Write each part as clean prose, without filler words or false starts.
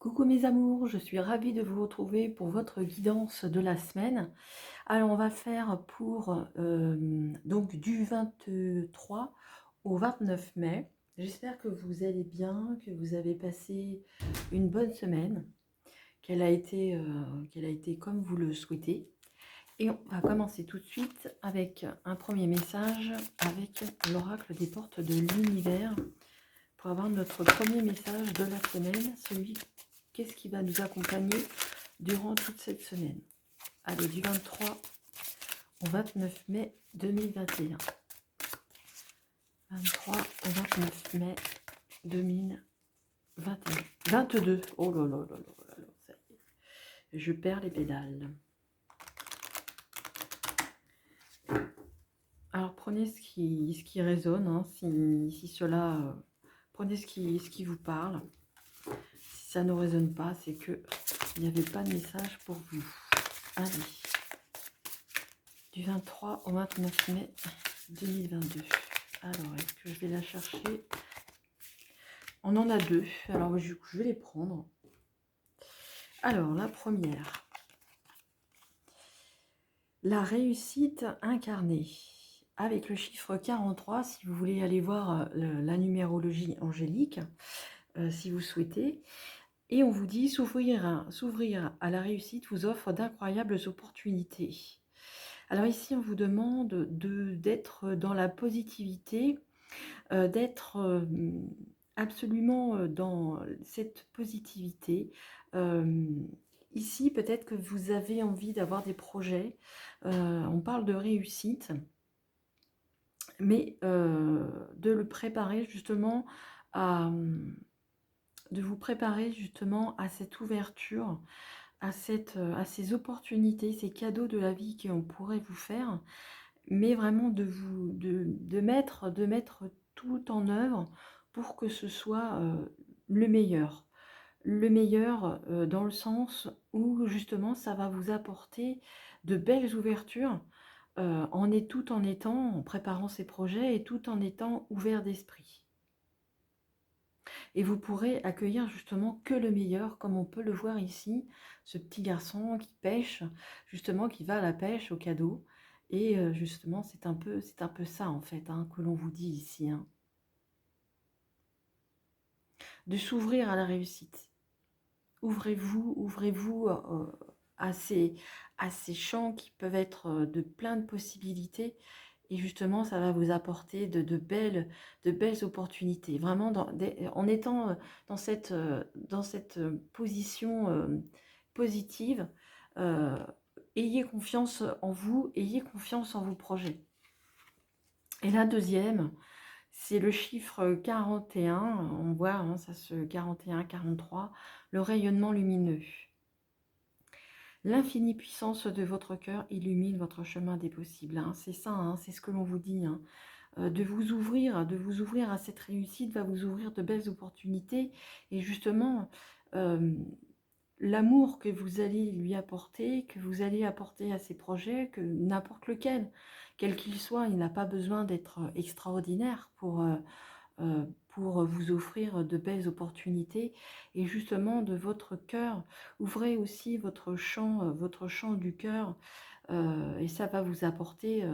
Coucou mes amours, je suis ravie de vous retrouver pour votre guidance de la semaine. Alors on va faire pour donc du 23 au 29 mai. J'espère que vous allez bien, que vous avez passé une bonne semaine, qu'elle a été comme vous le souhaitez. Et on va commencer tout de suite avec un premier message avec l'oracle des portes de l'univers pour avoir notre premier message de la semaine, celui qu'est-ce qui va nous accompagner durant toute cette semaine. Allez, du 23 au 29 mai 2021. 23 au 29 mai 2021. 22. Oh là là là là là, ça y est. Je perds les pédales. Alors prenez ce qui résonne, hein, si cela... prenez ce qui vous parle. Si ça ne résonne pas, c'est que il n'y avait pas de message pour vous. Allez. Du 23 au 29 mai 2022. Alors, est-ce que je vais la chercher? On en a deux. Alors, je vais les prendre. Alors, la première. La réussite incarnée. Avec le chiffre 43, si vous voulez aller voir la numérologie angélique, si vous souhaitez. Et on vous dit, s'ouvrir à la réussite vous offre d'incroyables opportunités. Alors ici, on vous demande d'être dans la positivité, d'être absolument dans cette positivité. Ici, peut-être que vous avez envie d'avoir des projets. On parle de réussite, mais de le préparer justement à... de vous préparer justement à cette ouverture, à ces opportunités, ces cadeaux de la vie qu'on pourrait vous faire, mais vraiment de mettre tout en œuvre pour que ce soit le meilleur. Le meilleur dans le sens où justement ça va vous apporter de belles ouvertures tout en étant, en préparant ces projets et tout en étant ouvert d'esprit. Et vous pourrez accueillir justement que le meilleur, comme on peut le voir ici, ce petit garçon qui pêche, justement qui va à la pêche au cadeau. Et justement, c'est un peu ça en fait hein, que l'on vous dit ici. Hein. De s'ouvrir à la réussite. Ouvrez-vous à ces champs qui peuvent être de plein de possibilités. Et justement, ça va vous apporter de belles opportunités. Vraiment, en étant dans cette position positive, euh, ayez confiance en vous, ayez confiance en vos projets. Et la deuxième, c'est le chiffre 41. On voit, hein, ça se 41, 43, le rayonnement lumineux. L'infinie puissance de votre cœur illumine votre chemin des possibles. Hein. C'est ça, hein, c'est ce que l'on vous dit. Hein. De vous ouvrir à cette réussite va vous ouvrir de belles opportunités. Et justement, l'amour que vous allez lui apporter, que vous allez apporter à ces projets, que n'importe lequel, quel qu'il soit, il n'a pas besoin d'être extraordinaire pour vous offrir de belles opportunités. Et justement, de votre cœur, ouvrez aussi votre champ du cœur, et ça va vous apporter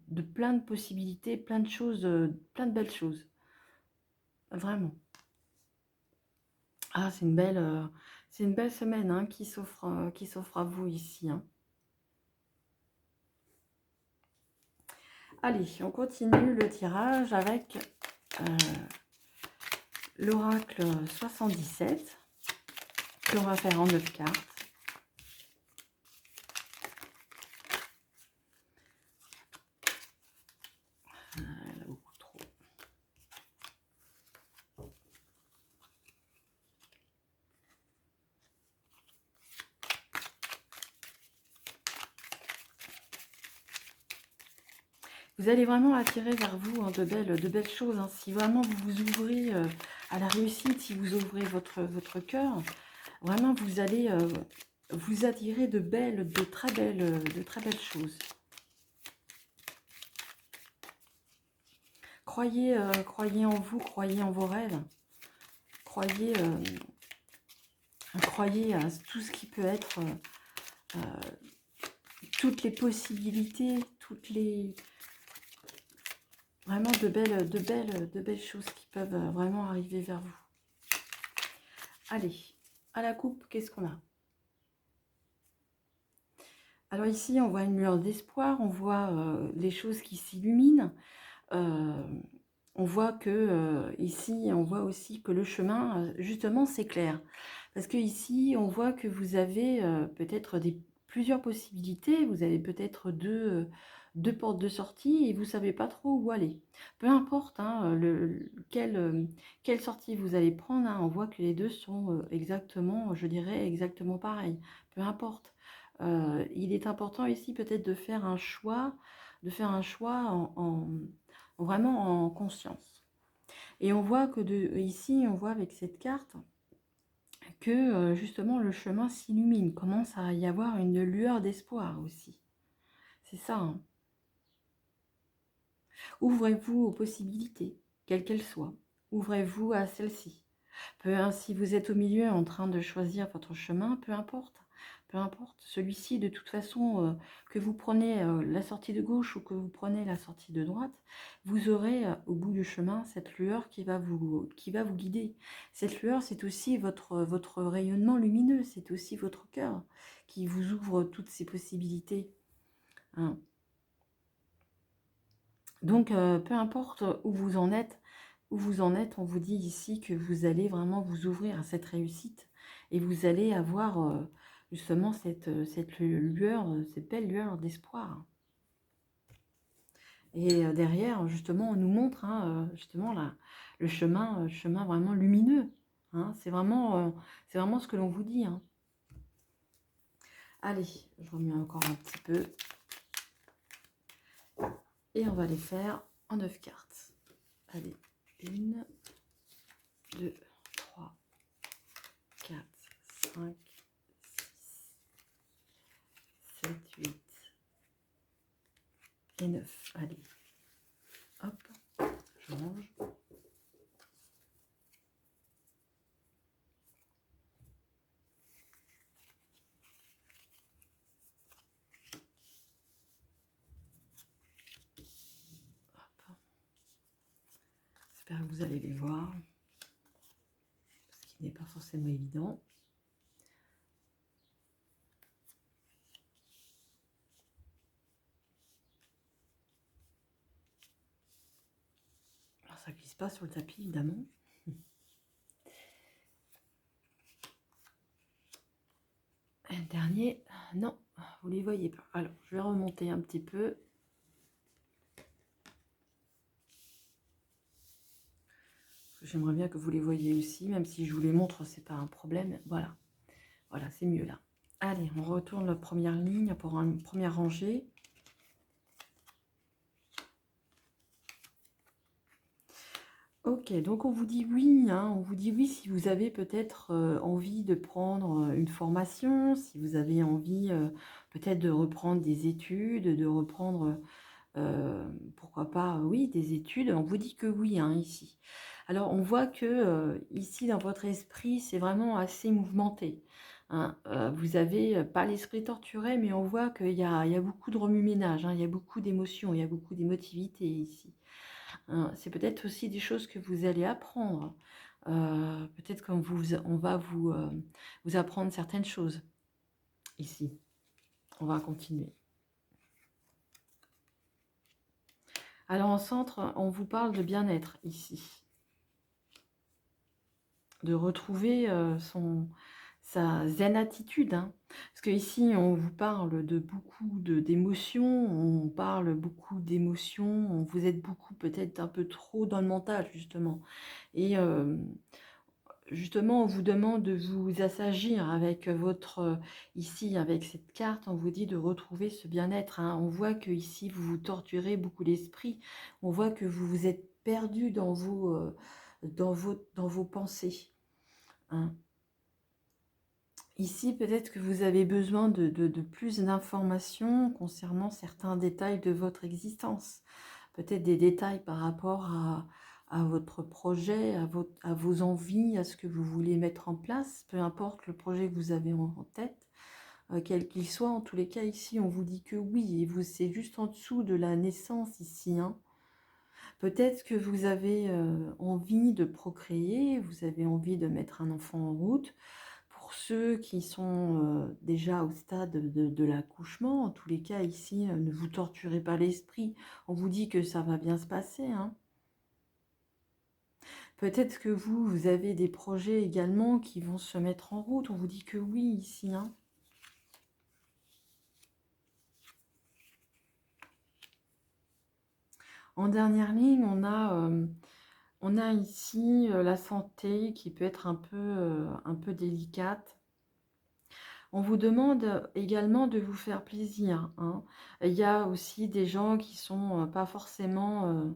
de plein de possibilités, plein de choses, plein de belles choses. Vraiment. Ah, c'est une belle semaine hein, qui s'offre à vous ici. Hein. Allez, on continue le tirage avec l'oracle 77, que l'on va faire en 9 cartes. Elle a beaucoup trop. Vous allez vraiment attirer vers vous hein, de belles choses. Hein. Si vraiment vous vous ouvrez à la réussite, si vous ouvrez votre cœur, vraiment vous allez vous attirer de très belles choses. Croyez en vous, croyez en vos rêves. Croyez croyez à tout ce qui peut être, toutes les possibilités, toutes les... Vraiment de belles choses qui peuvent vraiment arriver vers vous. Allez, à la coupe, qu'est-ce qu'on a? Alors ici, on voit une lueur d'espoir, on voit les choses qui s'illuminent. On voit que ici, on voit aussi que le chemin, justement, s'éclaire. Parce que ici, on voit que vous avez peut-être plusieurs possibilités. Vous avez peut-être deux portes de sortie et vous ne savez pas trop où aller. Peu importe hein, quelle sortie vous allez prendre, hein, on voit que les deux sont exactement, je dirais, exactement pareils. Peu importe. Il est important ici peut-être de faire un choix, vraiment en conscience. Et on voit que ici, on voit avec cette carte que justement le chemin s'illumine, commence à y avoir une lueur d'espoir aussi. C'est ça. Hein. Ouvrez-vous aux possibilités, quelles qu'elles soient. Ouvrez-vous à celle-ci. Si vous êtes au milieu en train de choisir votre chemin, peu importe. Peu importe, celui-ci, de toute façon, que vous prenez la sortie de gauche ou que vous prenez la sortie de droite, vous aurez au bout du chemin cette lueur qui va vous guider. Cette lueur, c'est aussi votre rayonnement lumineux, c'est aussi votre cœur qui vous ouvre toutes ces possibilités. Hein. Donc, peu importe où vous en êtes, on vous dit ici que vous allez vraiment vous ouvrir à cette réussite et vous allez avoir justement cette lueur, cette belle lueur d'espoir. Et derrière, justement, on nous montre justement le chemin vraiment lumineux. Hein. C'est vraiment ce que l'on vous dit. Hein. Allez, je remets encore un petit peu. Et on va les faire en 9 cartes. Allez, 1, 2, 3, 4, 5, 6, 7, 8 et 9. Allez, hop, je range. Hop. J'espère que vous allez les voir, ce qui n'est pas forcément évident. Alors ça glisse pas sur le tapis évidemment. Et le dernier, non, vous les voyez pas. Alors je vais remonter un petit peu. J'aimerais bien que vous les voyez aussi, même si je vous les montre, c'est pas un problème. Voilà, voilà, c'est mieux là. Allez, on retourne la première ligne pour une première rangée. Ok, donc on vous dit oui, hein, on vous dit oui si vous avez peut-être envie de prendre une formation, si vous avez envie peut-être de reprendre des études, de reprendre, pourquoi pas, oui, des études. On vous dit que oui, hein, ici. Alors, on voit que ici, dans votre esprit, c'est vraiment assez mouvementé. Hein. Vous avez pas l'esprit torturé, mais on voit qu'il y a beaucoup de remue-ménage, hein, il y a beaucoup d'émotions, il y a beaucoup d'émotivité ici. Hein. C'est peut-être aussi des choses que vous allez apprendre. Peut-être qu'on on va vous apprendre certaines choses ici. On va continuer. Alors, en centre, on vous parle de bien-être ici. De retrouver sa zen attitude. Hein. Parce que ici, on vous parle de beaucoup d'émotions, on parle beaucoup d'émotions, vous êtes beaucoup peut-être un peu trop dans le mental, justement. Et justement, on vous demande de vous assagir avec ici, avec cette carte, on vous dit de retrouver ce bien-être. Hein. On voit que ici, vous vous torturez beaucoup l'esprit, on voit que vous vous êtes perdu dans vos pensées. Hein. Ici, peut-être que vous avez besoin de plus d'informations concernant certains détails de votre existence. Peut-être des détails par rapport à votre projet, à vos envies, à ce que vous voulez mettre en place, peu importe le projet que vous avez en tête, quel qu'il soit. En tous les cas, ici, on vous dit que oui, et vous, c'est juste en dessous de la naissance ici, hein. Peut-être que vous avez envie de procréer, vous avez envie de mettre un enfant en route. Pour ceux qui sont déjà au stade de l'accouchement, en tous les cas, ici, ne vous torturez pas l'esprit. On vous dit que ça va bien se passer, hein. Peut-être que vous avez des projets également qui vont se mettre en route. On vous dit que oui, ici, hein. En dernière ligne, on a ici la santé qui peut être un peu délicate. On vous demande également de vous faire plaisir, hein. Il y a aussi des gens qui sont pas forcément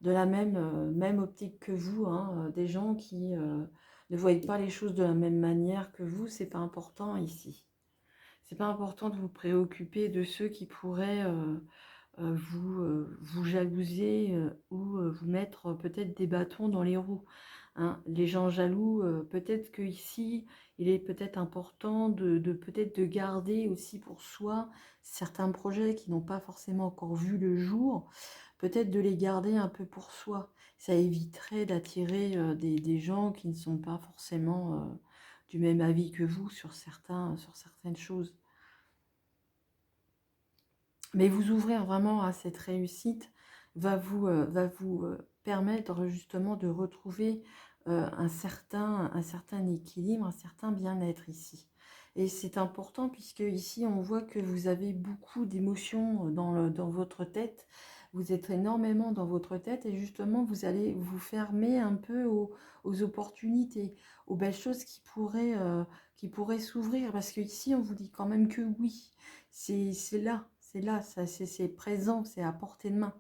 de la même optique que vous, hein. Des gens qui ne voient pas les choses de la même manière que vous. C'est pas important ici. C'est pas important de vous préoccuper de ceux qui pourraient vous jalouser ou vous mettre peut-être des bâtons dans les roues, hein. Les gens jaloux, peut-être que ici, il est peut-être important de peut-être de garder aussi pour soi certains projets qui n'ont pas forcément encore vu le jour, peut-être de les garder un peu pour soi. Ça éviterait d'attirer des gens qui ne sont pas forcément du même avis que vous sur certaines choses. Mais vous ouvrir vraiment à cette réussite va vous permettre justement de retrouver un certain équilibre, un certain bien-être ici. Et c'est important puisque ici on voit que vous avez beaucoup d'émotions dans votre tête. Vous êtes énormément dans votre tête et justement vous allez vous fermer un peu aux opportunités, aux belles choses qui pourraient s'ouvrir. Parce que ici on vous dit quand même que oui, c'est là, c'est présent, c'est à portée de main.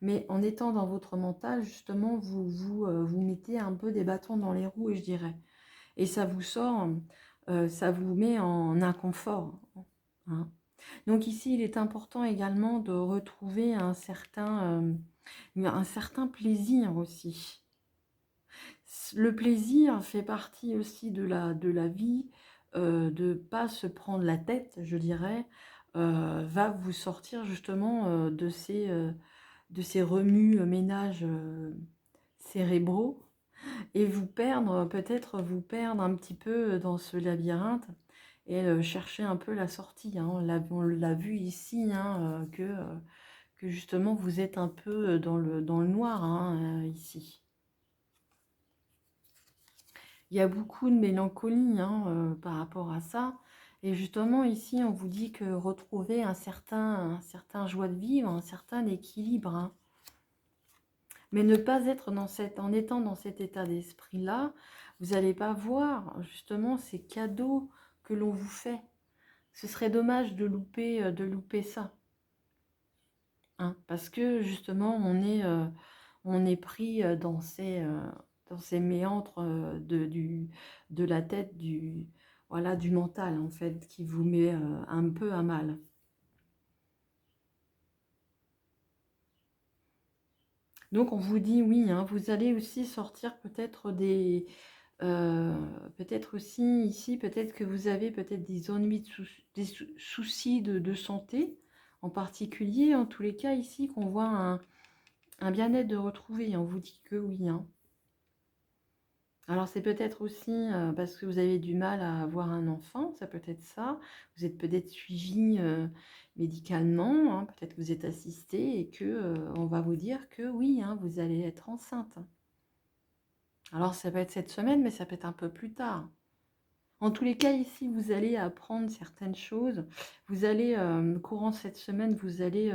Mais en étant dans votre mental, justement, vous mettez un peu des bâtons dans les roues, et je dirais. Et ça vous sort, ça vous met en inconfort, hein. Donc ici, il est important également de retrouver un certain plaisir aussi. Le plaisir fait partie aussi de la vie, de ne pas se prendre la tête, je dirais, va vous sortir justement de ces remue-ménages cérébraux et vous perdre, peut-être vous perdre un petit peu dans ce labyrinthe et chercher un peu la sortie, hein. On l'a vu ici, hein, que justement vous êtes un peu dans le noir, hein, ici. Il y a beaucoup de mélancolie, hein, par rapport à ça. Et justement, ici, on vous dit que retrouver un certain joie de vivre, un certain équilibre, hein. Mais ne pas être en étant dans cet état d'esprit-là, vous n'allez pas voir justement ces cadeaux que l'on vous fait. Ce serait dommage de louper ça, hein, parce que justement, on est pris dans ces méandres de la tête, voilà, du mental, en fait, qui vous met un peu à mal. Donc, on vous dit oui, hein, vous allez aussi sortir peut-être aussi ici, peut-être que vous avez peut-être des ennuis, des soucis de santé en particulier. En tous les cas, ici, qu'on voit un bien-être de retrouver. On vous dit que oui, hein. Alors, c'est peut-être aussi parce que vous avez du mal à avoir un enfant, ça peut être ça. Vous êtes peut-être suivi médicalement, hein, peut-être que vous êtes assisté et que on va vous dire que oui, hein, vous allez être enceinte. Alors, ça peut être cette semaine, mais ça peut être un peu plus tard. En tous les cas, ici, vous allez apprendre certaines choses. Vous allez, courant cette semaine, vous allez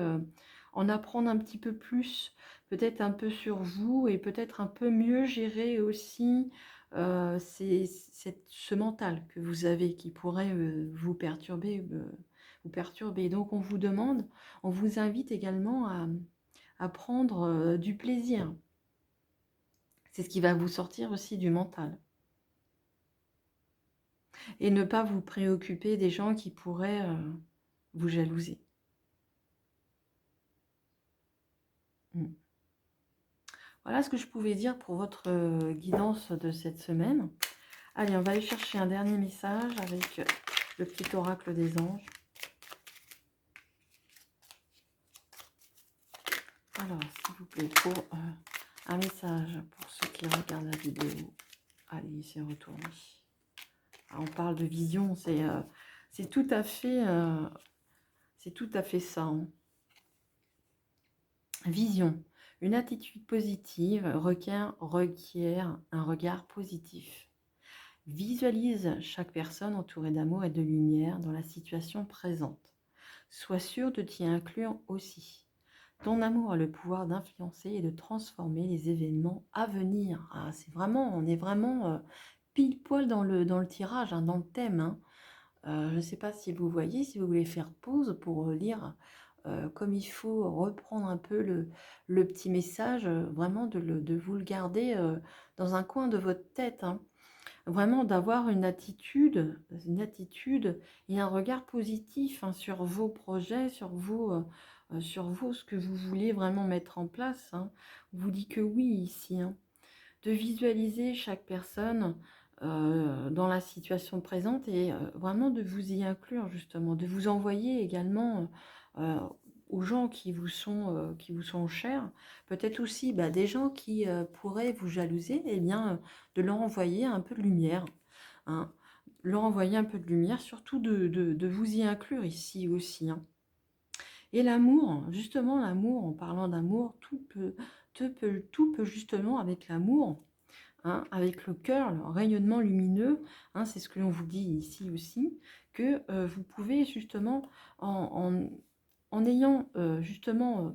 en apprendre un petit peu plus, peut-être un peu sur vous et peut-être un peu mieux gérer aussi ce mental que vous avez qui pourrait vous perturber, vous perturber. Donc, on vous demande, on vous invite également à prendre du plaisir. C'est ce qui va vous sortir aussi du mental. Et ne pas vous préoccuper des gens qui pourraient vous jalouser. Voilà ce que je pouvais dire pour votre guidance de cette semaine. Allez, on va aller chercher un dernier message avec le petit oracle des anges. Alors, s'il vous plaît, pour un message pour ceux qui regardent la vidéo. Allez, c'est retourné. On parle de vision, c'est tout à fait ça. Hein. Vision. Une attitude positive requiert un regard positif. Visualise chaque personne entourée d'amour et de lumière dans la situation présente. Sois sûr de t'y inclure aussi. Ton amour a le pouvoir d'influencer et de transformer les événements à venir. Ah, on est vraiment pile poil dans le tirage, hein, dans le thème. Hein. Je ne sais pas si vous voyez, si vous voulez faire pause pour lire comme il faut, reprendre un peu le petit message, vraiment de vous le garder dans un coin de votre tête. Hein. Vraiment d'avoir une attitude et un regard positif hein, sur vos projets, sur vous, ce que vous voulez vraiment mettre en place. Hein. On vous dit que oui ici. Hein. De visualiser chaque personne dans la situation présente et vraiment de vous y inclure justement, de vous envoyer également aux gens qui vous sont chers, peut-être aussi des gens qui pourraient vous jalouser, et bien de leur envoyer un peu de lumière, hein, leur envoyer un peu de lumière, surtout de vous y inclure ici aussi. Hein. Et l'amour, justement l'amour, en parlant d'amour, tout peut justement avec l'amour. Hein, avec le cœur, le rayonnement lumineux, hein, c'est ce que l'on vous dit ici aussi, que vous pouvez justement, en ayant justement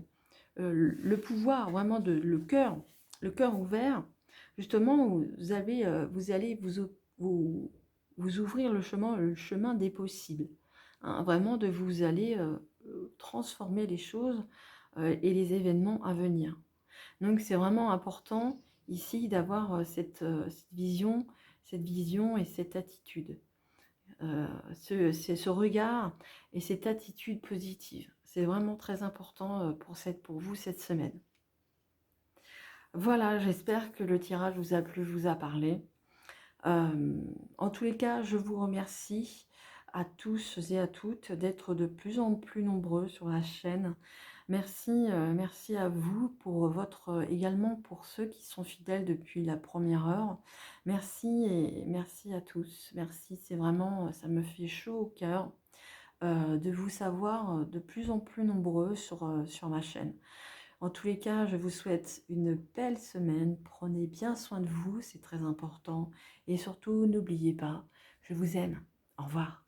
le pouvoir vraiment le cœur ouvert, justement, vous allez vous ouvrir le chemin des possibles. Hein, vraiment, vous allez transformer les choses et les événements à venir. Donc c'est vraiment important ici d'avoir cette vision et cette attitude, ce regard et cette attitude positive. C'est vraiment très important pour vous cette semaine. Voilà, j'espère que le tirage vous a plu, vous a parlé. En tous les cas, je vous remercie à tous et à toutes d'être de plus en plus nombreux sur la chaîne. Merci, merci à vous pour également pour ceux qui sont fidèles depuis la première heure. Merci et merci à tous. Merci, c'est vraiment, ça me fait chaud au cœur de vous savoir de plus en plus nombreux sur ma chaîne. En tous les cas, je vous souhaite une belle semaine. Prenez bien soin de vous, c'est très important. Et surtout, n'oubliez pas, je vous aime. Au revoir.